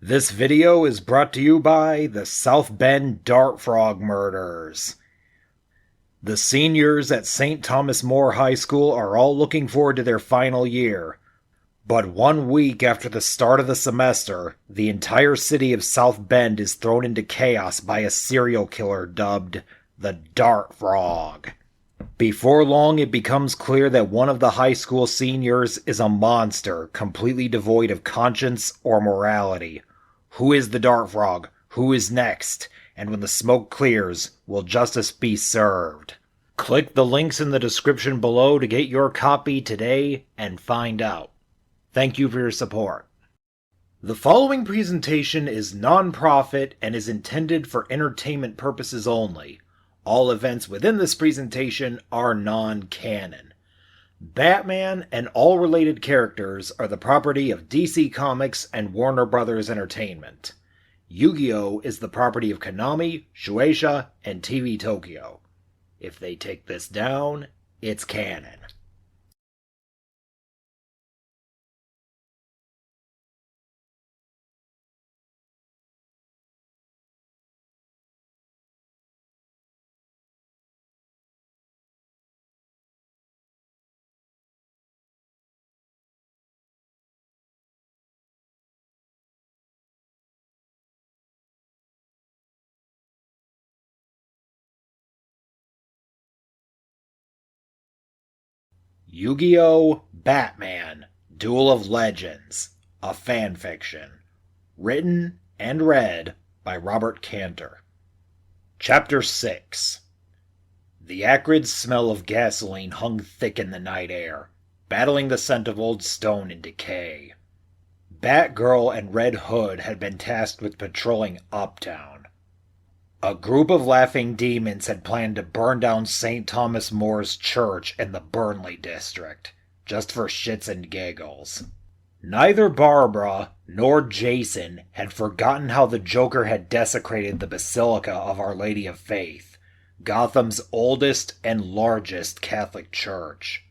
This video is brought to you by the South Bend Dart Frog Murders. The seniors at St. Thomas More High School are all looking forward to their final year. But 1 week after the start of the semester, the entire city of South Bend is thrown into chaos by a serial killer dubbed the Dart Frog. Before long, it becomes clear that one of the high school seniors is a monster completely devoid of conscience or morality. Who is the Dart Frog? Who is next? And when the smoke clears, will justice be served? Click the links in the description below to get your copy today and find out. Thank you for your support. The following presentation is non-profit and is intended for entertainment purposes only. All events within this presentation are non-canon. Batman and all related characters are the property of DC Comics and Warner Brothers Entertainment. Yugioh is the property of Konami, Shueisha, and TV Tokyo. If they take this down, it's canon. Yu-Gi-Oh! Batman, Duel of Legends, a fanfiction. Written and read by Robert Cantor. Chapter 6. The acrid smell of gasoline hung thick in the night air, battling the scent of old stone and decay. Batgirl and Red Hood had been tasked with patrolling Uptown. A group of laughing demons had planned to burn down St. Thomas More's church in the Burnley district, just for shits and giggles. Neither Barbara nor Jason had forgotten how the Joker had desecrated the Basilica of Our Lady of Faith, Gotham's oldest and largest Catholic church.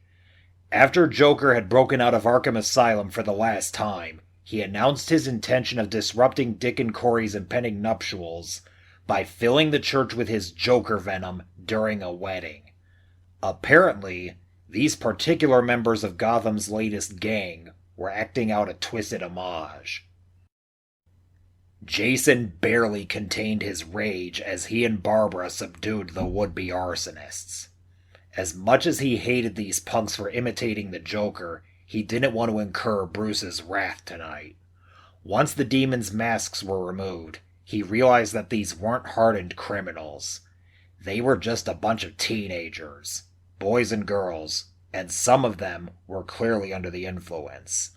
After Joker had broken out of Arkham Asylum for the last time, he announced his intention of disrupting Dick and Corey's impending nuptials by filling the church with his Joker venom during a wedding. Apparently, these particular members of Gotham's latest gang were acting out a twisted homage. Jason barely contained his rage as he and Barbara subdued the would-be arsonists. As much as he hated these punks for imitating the Joker, he didn't want to incur Bruce's wrath tonight. Once the demons' masks were removed, he realized that these weren't hardened criminals. They were just a bunch of teenagers, boys and girls, and some of them were clearly under the influence.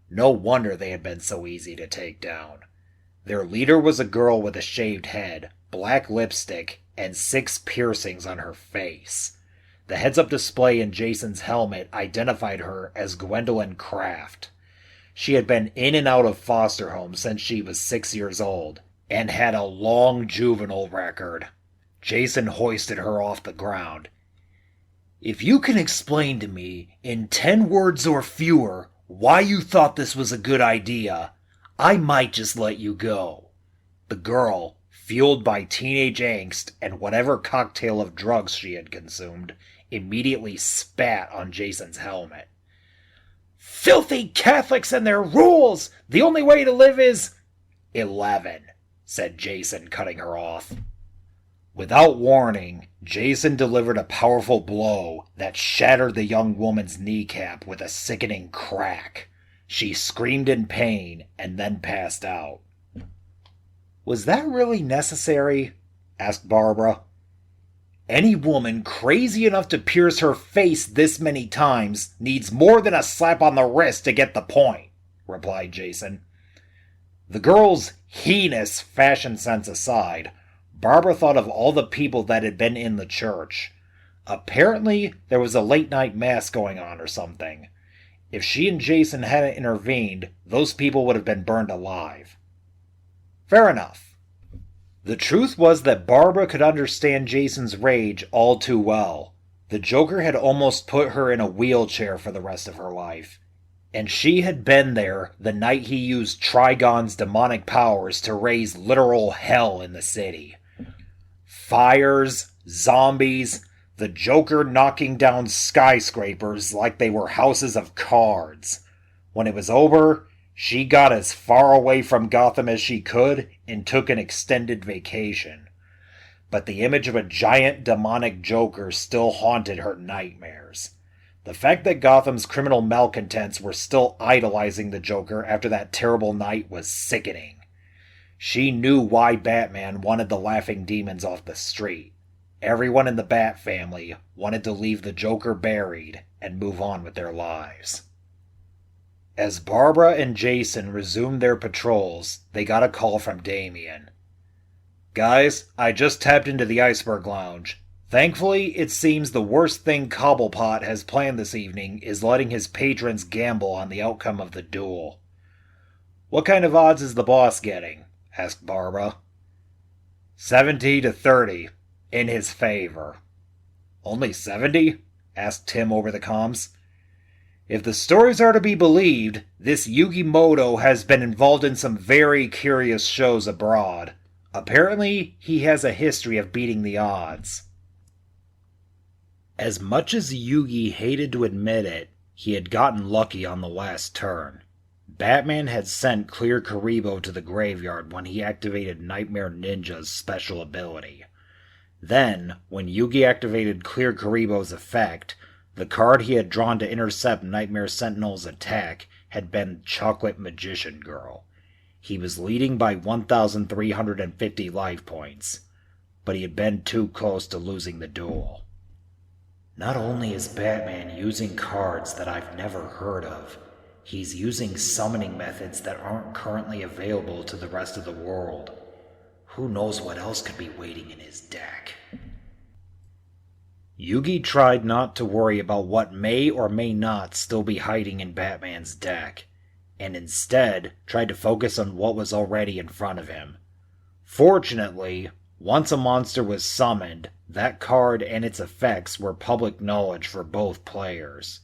No wonder they had been so easy to take down. Their leader was a girl with a shaved head, black lipstick, and 6 piercings on her face. The heads-up display in Jason's helmet identified her as Gwendolyn Kraft. She had been in and out of foster homes since she was 6 years old, and had a long juvenile record. Jason hoisted her off the ground. "If you can explain to me, in 10 words or fewer, why you thought this was a good idea, I might just let you go." The girl, fueled by teenage angst and whatever cocktail of drugs she had consumed, immediately spat on Jason's helmet. "Filthy Catholics and their rules! The only way to live is—" 11. Said Jason, cutting her off. Without warning, Jason delivered a powerful blow that shattered the young woman's kneecap with a sickening crack. She screamed in pain and then passed out. "Was that really necessary?" asked Barbara. "Any woman crazy enough to pierce her face this many times needs more than a slap on the wrist to get the point," replied Jason. The girl's heinous fashion sense aside, Barbara thought of all the people that had been in the church. Apparently, there was a late-night mass going on or something. If she and Jason hadn't intervened, those people would have been burned alive. Fair enough. The truth was that Barbara could understand Jason's rage all too well. The Joker had almost put her in a wheelchair for the rest of her life. And she had been there the night he used Trigon's demonic powers to raise literal hell in the city. Fires, zombies, the Joker knocking down skyscrapers like they were houses of cards. When it was over, she got as far away from Gotham as she could and took an extended vacation. But the image of a giant demonic Joker still haunted her nightmares. The fact that Gotham's criminal malcontents were still idolizing the Joker after that terrible night was sickening. She knew why Batman wanted the laughing demons off the street. Everyone in the Bat family wanted to leave the Joker buried and move on with their lives. As Barbara and Jason resumed their patrols, they got a call from Damian. "Guys, I just tapped into the Iceberg Lounge. Thankfully, it seems the worst thing Cobblepot has planned this evening is letting his patrons gamble on the outcome of the duel." "What kind of odds is the boss getting?" asked Barbara. 70-30, in his favor." "Only 70? asked Tim over the comms. "If the stories are to be believed, this Yugi has been involved in some very curious shows abroad. Apparently, he has a history of beating the odds." As much as Yugi hated to admit it, he had gotten lucky on the last turn. Batman had sent Clear Karibo to the graveyard when he activated Nightmare Ninja's special ability. Then, when Yugi activated Clear Karibo's effect, the card he had drawn to intercept Nightmare Sentinel's attack had been Chocolate Magician Girl. He was leading by 1,350 life points, but he had been too close to losing the duel. "Not only is Batman using cards that I've never heard of, he's using summoning methods that aren't currently available to the rest of the world. Who knows what else could be waiting in his deck?" Yugi tried not to worry about what may or may not still be hiding in Batman's deck, and instead tried to focus on what was already in front of him. Fortunately, once a monster was summoned, that card and its effects were public knowledge for both players.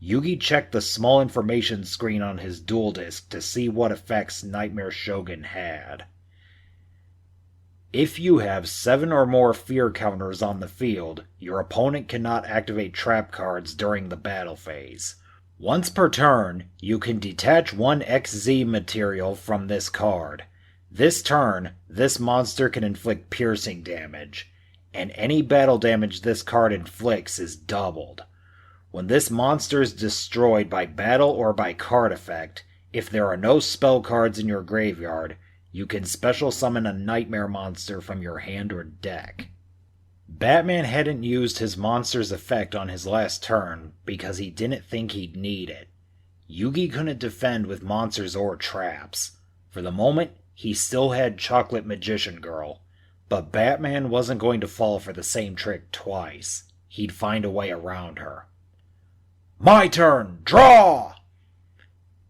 Yugi checked the small information screen on his duel disk to see what effects Nightmare Shogun had. If you have 7 or more fear counters on the field, your opponent cannot activate trap cards during the battle phase. Once per turn, you can detach one XZ material from this card. This turn, this monster can inflict piercing damage, and any battle damage this card inflicts is doubled. When this monster is destroyed by battle or by card effect, if there are no spell cards in your graveyard, you can special summon a nightmare monster from your hand or deck. Batman hadn't used his monster's effect on his last turn because he didn't think he'd need it. Yugi couldn't defend with monsters or traps. For the moment, he still had Chocolate Magician Girl, but Batman wasn't going to fall for the same trick twice. He'd find a way around her. "My turn! Draw!"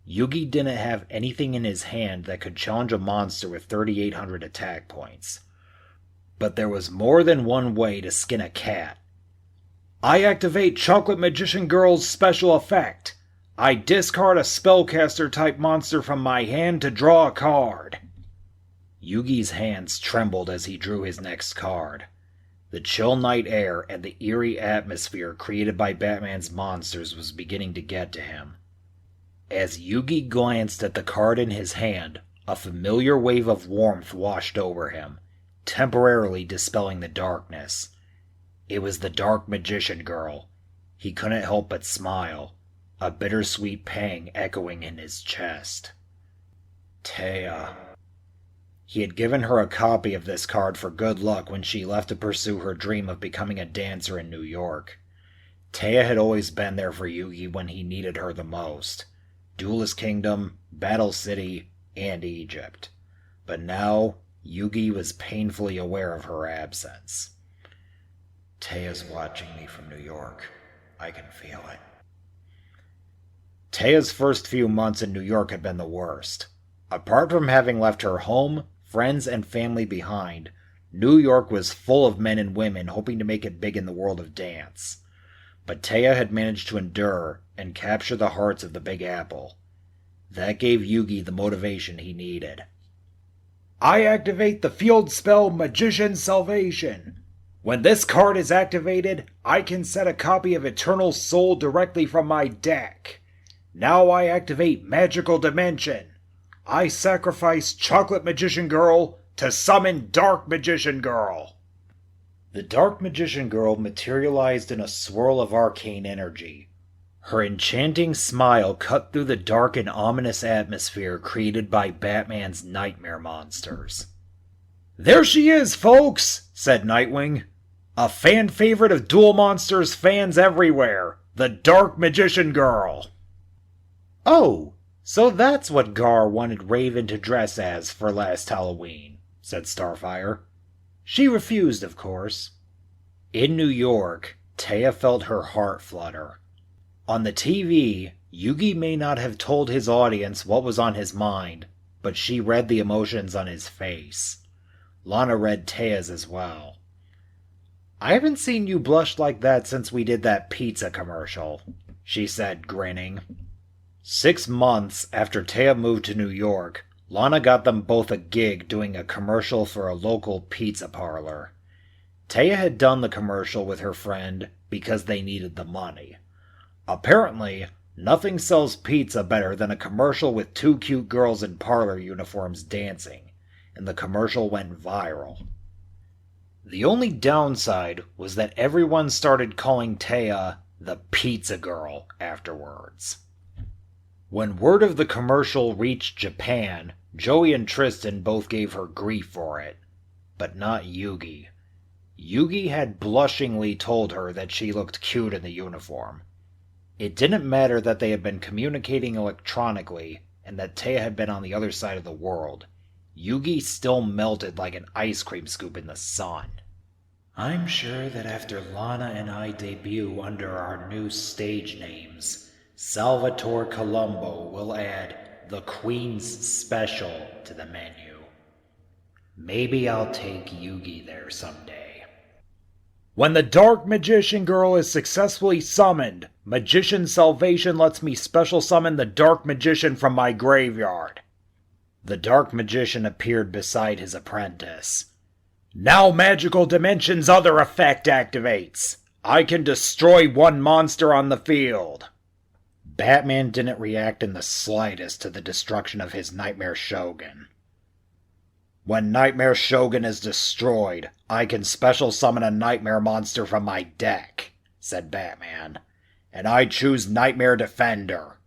Yugi didn't have anything in his hand that could challenge a monster with 3,800 attack points. But there was more than one way to skin a cat. "I activate Chocolate Magician Girl's special effect. I discard a spellcaster-type monster from my hand to draw a card." Yugi's hands trembled as he drew his next card. The chill night air and the eerie atmosphere created by Batman's monsters was beginning to get to him. As Yugi glanced at the card in his hand, a familiar wave of warmth washed over him, temporarily dispelling the darkness. It was the Dark Magician Girl. He couldn't help but smile, a bittersweet pang echoing in his chest. Taya. He had given her a copy of this card for good luck when she left to pursue her dream of becoming a dancer in New York. Taya had always been there for Yugi when he needed her the most. Duelist Kingdom, Battle City, and Egypt. But now, Yugi was painfully aware of her absence. Taya's watching me from New York. I can feel it. Taya's first few months in New York had been the worst. Apart from having left her home, friends, and family behind, New York was full of men and women hoping to make it big in the world of dance. But Taya had managed to endure and capture the hearts of the Big Apple. That gave Yugi the motivation he needed. I activate the field spell Magician's Salvation. When this card is activated, I can set a copy of Eternal Soul directly from my deck. Now I activate Magical Dimension. I sacrifice Chocolate Magician Girl to summon Dark Magician Girl. The Dark Magician Girl materialized in a swirl of arcane energy. Her enchanting smile cut through the dark and ominous atmosphere created by Batman's nightmare monsters. There she is, folks, said Nightwing. A fan favorite of Duel Monsters fans everywhere, the Dark Magician Girl. Oh, so that's what Gar wanted Raven to dress as for last Halloween, said Starfire. She refused, of course. In New York, Taya felt her heart flutter. On the TV, Yugi may not have told his audience what was on his mind, but she read the emotions on his face. Lana read Taya's as well. I haven't seen you blush like that since we did that pizza commercial, she said, grinning. 6 months after Taya moved to New York, Lana got them both a gig doing a commercial for a local pizza parlor. Taya had done the commercial with her friend because they needed the money. Apparently, nothing sells pizza better than a commercial with 2 cute girls in parlor uniforms dancing, and the commercial went viral. The only downside was that everyone started calling Taya the Pizza Girl afterwards. When word of the commercial reached Japan, Joey and Tristan both gave her grief for it, but not Yugi. Yugi had blushingly told her that she looked cute in the uniform. It didn't matter that they had been communicating electronically and that Taya had been on the other side of the world. Yugi still melted like an ice cream scoop in the sun. I'm sure that after Lana and I debut under our new stage names, Salvatore Colombo will add the Queen's Special to the menu. Maybe I'll take Yugi there someday. When the Dark Magician Girl is successfully summoned, Magician's Salvation lets me special summon the Dark Magician from my graveyard. The Dark Magician appeared beside his apprentice. Now Magical Dimension's other effect activates. I can destroy one monster on the field. Batman didn't react in the slightest to the destruction of his Nightmare Shogun. When Nightmare Shogun is destroyed, I can special summon a Nightmare monster from my deck, said Batman, and I choose Nightmare Defender.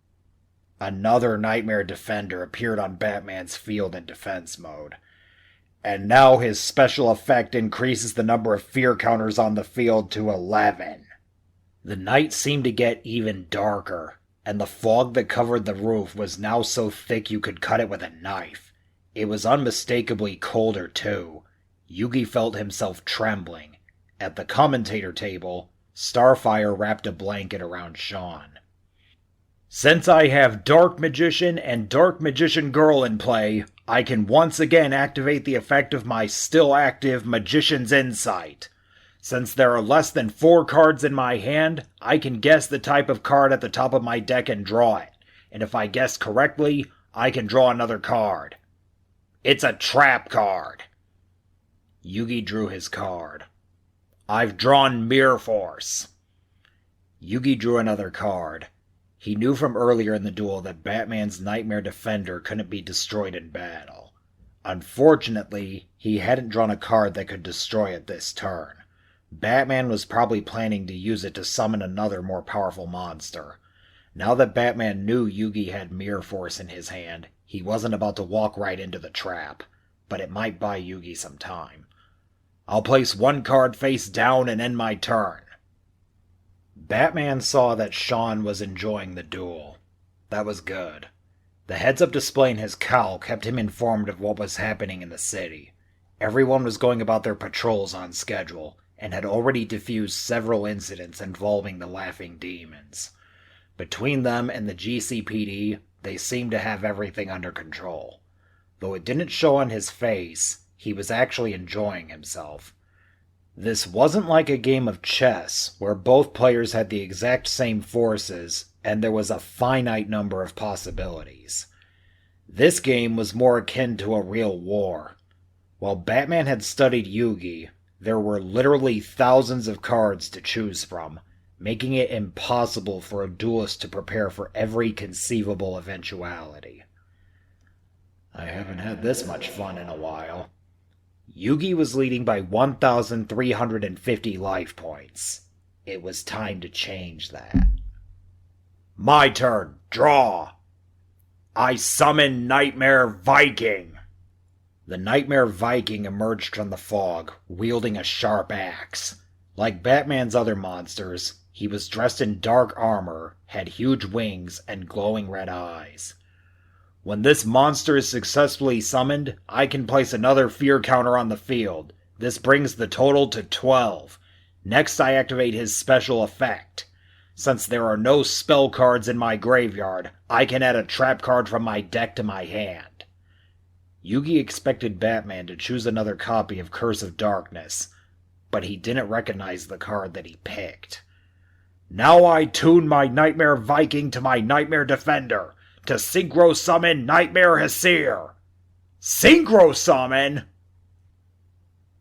Another Nightmare Defender appeared on Batman's field in defense mode. And now his special effect increases the number of fear counters on the field to 11. The night seemed to get even darker, and the fog that covered the roof was now so thick you could cut it with a knife. It was unmistakably colder, too. Yugi felt himself trembling. At the commentator table, Starfire wrapped a blanket around Sean. Since I have Dark Magician and Dark Magician Girl in play, I can once again activate the effect of my still active Magician's Insight. Since there are less than 4 cards in my hand, I can guess the type of card at the top of my deck and draw it. And if I guess correctly, I can draw another card. It's a trap card. Yugi drew his card. I've drawn Mirror Force. Yugi drew another card. He knew from earlier in the duel that Batman's Nightmare Defender couldn't be destroyed in battle. Unfortunately, he hadn't drawn a card that could destroy it this turn. Batman was probably planning to use it to summon another more powerful monster. Now that Batman knew Yugi had Mirror Force in his hand, he wasn't about to walk right into the trap, but it might buy Yugi some time. I'll place 1 card face down and end my turn. Batman saw that Sean was enjoying the duel. That was good. The heads-up display in his cowl kept him informed of what was happening in the city. Everyone was going about their patrols on schedule, and had already diffused several incidents involving the Laughing Demons. Between them and the GCPD, they seemed to have everything under control. Though it didn't show on his face, he was actually enjoying himself. This wasn't like a game of chess, where both players had the exact same forces and there was a finite number of possibilities. This game was more akin to a real war. While Batman had studied Yugi, there were literally thousands of cards to choose from, making it impossible for a duelist to prepare for every conceivable eventuality. I haven't had this much fun in a while. Yugi was leading by 1,350 life points. It was time to change that. My turn. Draw. I summon Nightmare Viking. The Nightmare Viking emerged from the fog, wielding a sharp axe. Like Batman's other monsters, he was dressed in dark armor, had huge wings, and glowing red eyes. When this monster is successfully summoned, I can place another fear counter on the field. This brings the total to 12. Next, I activate his special effect. Since there are no spell cards in my graveyard, I can add a trap card from my deck to my hand. Yugi expected Batman to choose another copy of Curse of Darkness, but he didn't recognize the card that he picked. Now I tune my Nightmare Viking to my Nightmare Defender to Synchro Summon Nightmare Hesir. Synchro Summon?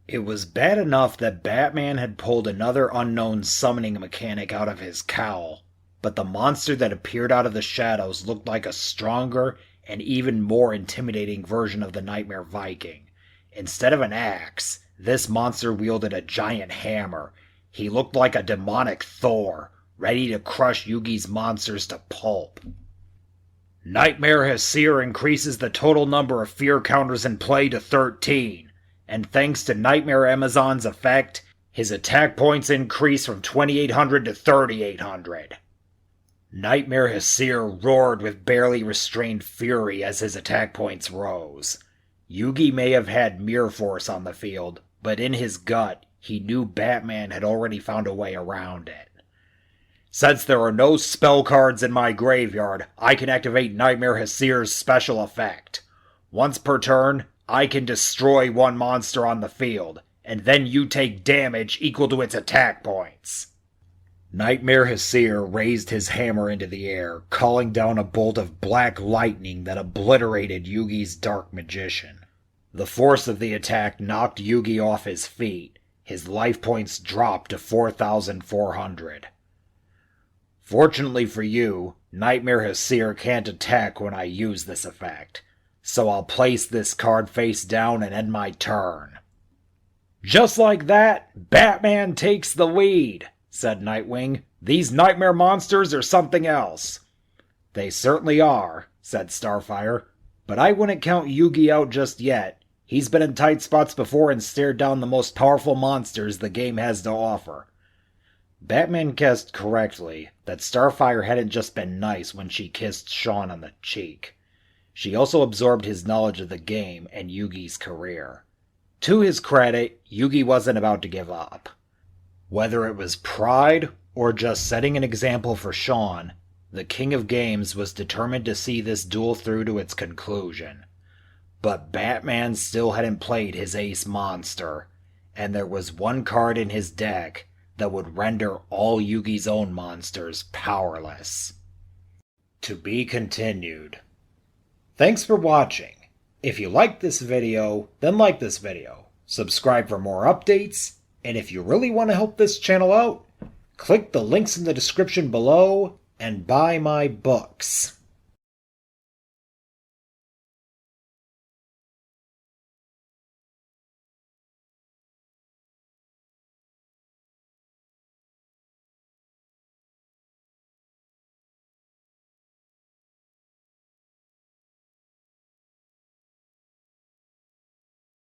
It was bad enough that Batman had pulled another unknown summoning mechanic out of his cowl, but the monster that appeared out of the shadows looked like a stronger and even more intimidating version of the Nightmare Viking. Instead of an axe, this monster wielded a giant hammer. He looked like a demonic Thor, ready to crush Yugi's monsters to pulp. Nightmare Hesir increases the total number of fear counters in play to 13, and thanks to Nightmare Amazon's effect, his attack points increase from 2,800 to 3,800. Nightmare Hesir roared with barely restrained fury as his attack points rose. Yugi may have had Mirror Force on the field, but in his gut, he knew Batman had already found a way around it. Since there are no spell cards in my graveyard, I can activate Nightmare Hesir's special effect. Once per turn, I can destroy one monster on the field, and then you take damage equal to its attack points. Nightmare Hesir raised his hammer into the air, calling down a bolt of black lightning that obliterated Yugi's Dark Magician. The force of the attack knocked Yugi off his feet. His life points dropped to 4,400. Fortunately for you, Nightmare Hesir can't attack when I use this effect, so I'll place this card face down and end my turn. Just like that, Batman takes the lead, said Nightwing. These nightmare monsters are something else. They certainly are, said Starfire, but I wouldn't count Yugi out just yet. He's been in tight spots before and stared down the most powerful monsters the game has to offer. Batman guessed correctly that Starfire hadn't just been nice when she kissed Sean on the cheek. She also absorbed his knowledge of the game and Yugi's career. To his credit, Yugi wasn't about to give up. Whether it was pride or just setting an example for Sean, the King of Games was determined to see this duel through to its conclusion. But Batman still hadn't played his ace monster, and there was one card in his deck that would render all Yugi's own monsters powerless. To be continued. Thanks for watching. If you liked this video, then like this video. Subscribe for more updates, and if you really want to help this channel out, click the links in the description below and buy my books.